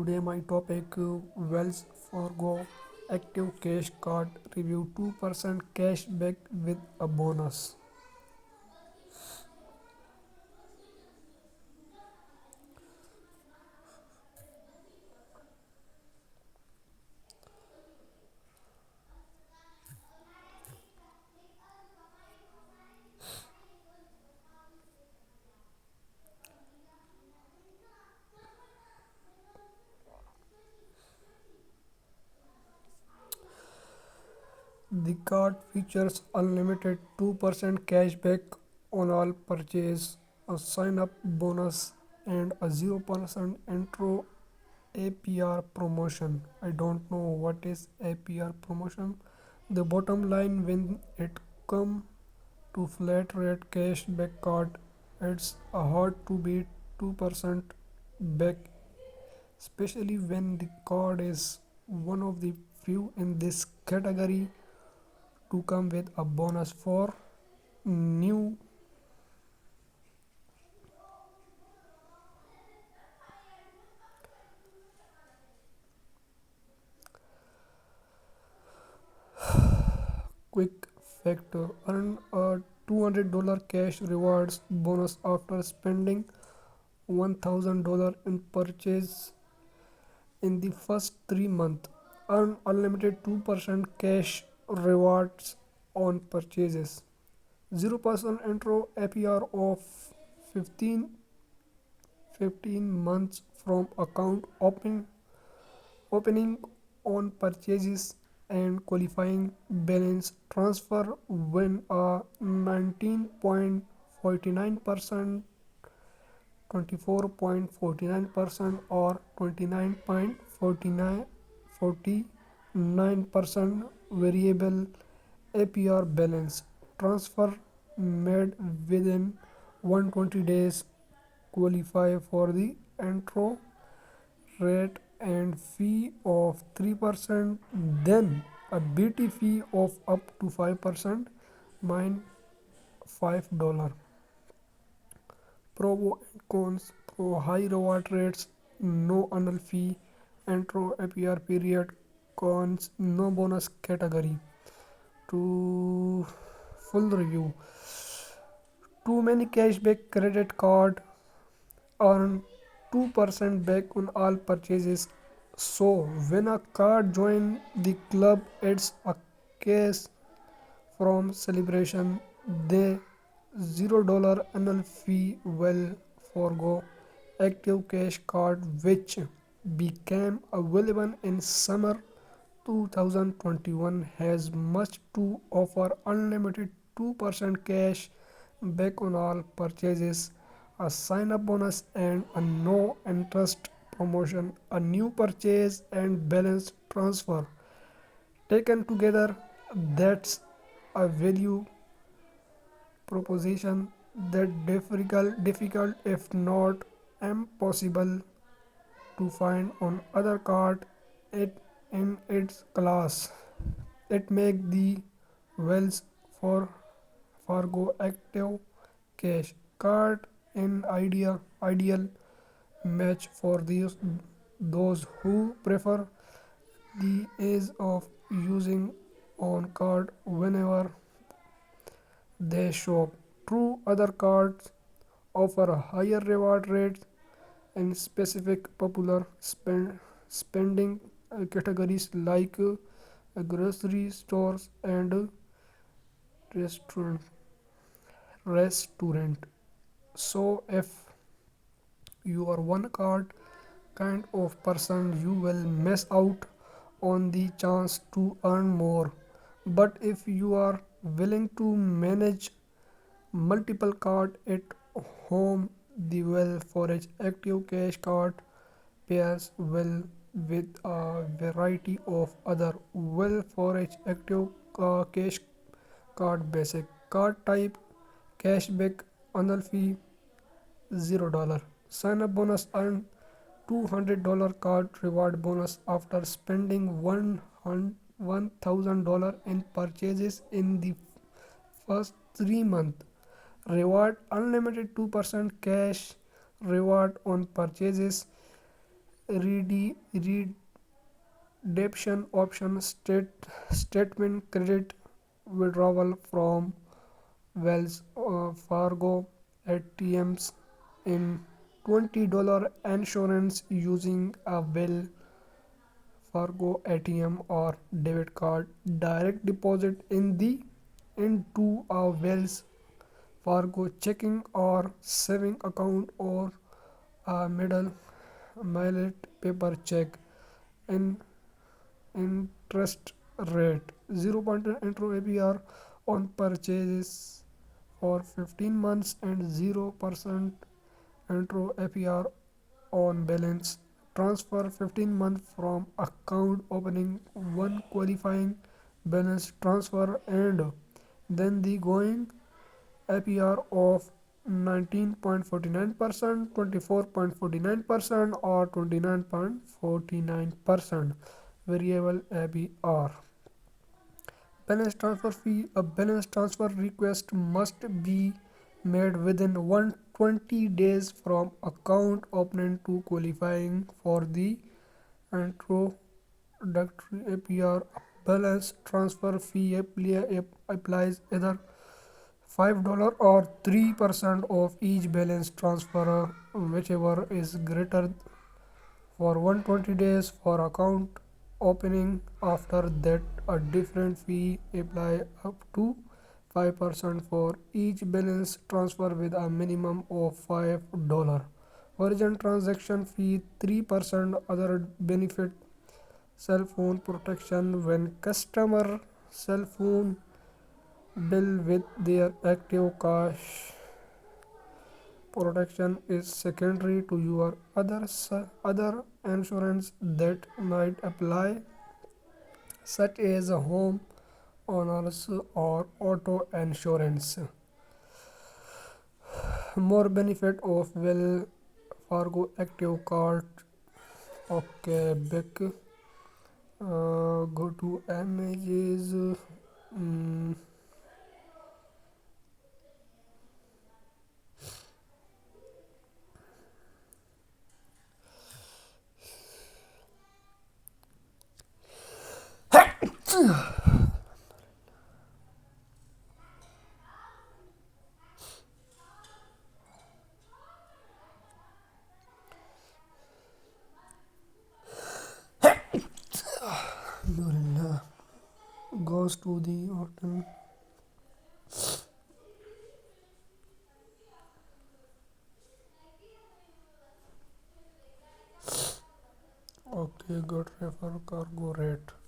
Today my topic Wells Fargo Active Cash Card Review 2% cash back with a bonus. The card features unlimited 2% cashback on all purchase, a sign up bonus, and a 0% intro APR promotion. I don't know what is APR promotion. The bottom line when it comes to flat rate cashback card, it's hard to beat 2% back, especially when the card is one of the few in this category to come with a bonus for new. Quick factor: earn a $200 cash rewards bonus after spending $1,000 in purchase in the first 3 months. Earn unlimited 2% cash rewards on purchases. 0% intro APR of 15 15 months from account opening on purchases and qualifying balance transfer when a 19.49%, 24.49% or 29.49% variable APR balance transfer made within 120 days qualify for the intro rate and fee of 3%, then a BT fee of up to 5%, mine $5. Pro and cons: pro high reward rates, no annual fee, intro APR period, cons no bonus category. To full review: too many cashback credit card earn 2% back on all purchases. So when a card join the club, it's a case from celebration. The $0 annual fee will forgo active cash card which became available in summer 2021 has much to offer: unlimited 2% cash back on all purchases, a sign up bonus, and a no interest promotion, a new purchase and balance transfer. Taken together, that's a value proposition that difficult if not impossible to find on other card it in its class. It make the Wells for Fargo Active Cash card an ideal match for those who prefer the ease of using on card whenever they shop. True, other cards offer higher reward rates in specific popular spending categories like grocery stores and restaurant restaurant. So if you are one card kind of person, you will miss out on the chance to earn more. But if you are willing to manage multiple card at home, the well forage active cash card pairs well with a variety of other well forage active cash card. Basic card type: cashback, annual fee $0. Sign up bonus: earn $200 card reward bonus after spending $1,000 in purchases in the first 3 months. Reward: unlimited 2% cash reward on purchases. redemption option statement credit withdrawal from Wells Fargo ATMs in $20 insurance using a Wells Fargo ATM or debit card, direct deposit into a Wells Fargo checking or saving account or a middle mailed paper check in interest rate 0% intro APR on purchases for 15 months and 0% intro APR on balance transfer 15 months from account opening one qualifying balance transfer and then the going APR of 19.49%, 24.49% or 29.49% variable APR. Balance transfer fee. A balance transfer request must be made within 120 days from account opening to qualifying for the introductory APR. Balance transfer fee applies either $5 or 3% of each balance transfer, whichever is greater for 120 days for account opening. After that, a different fee apply up to 5% for each balance transfer with a minimum of $5. Origin transaction fee 3%. Other benefit cell phone protection when customer cell phone bill with their active cash protection is secondary to your other insurance that might apply, such as home owners or auto insurance. More benefit of Well Fargo active card. Okay, back. Go to images. Mm, goes to the autumn. Okay, good refer cargo rate.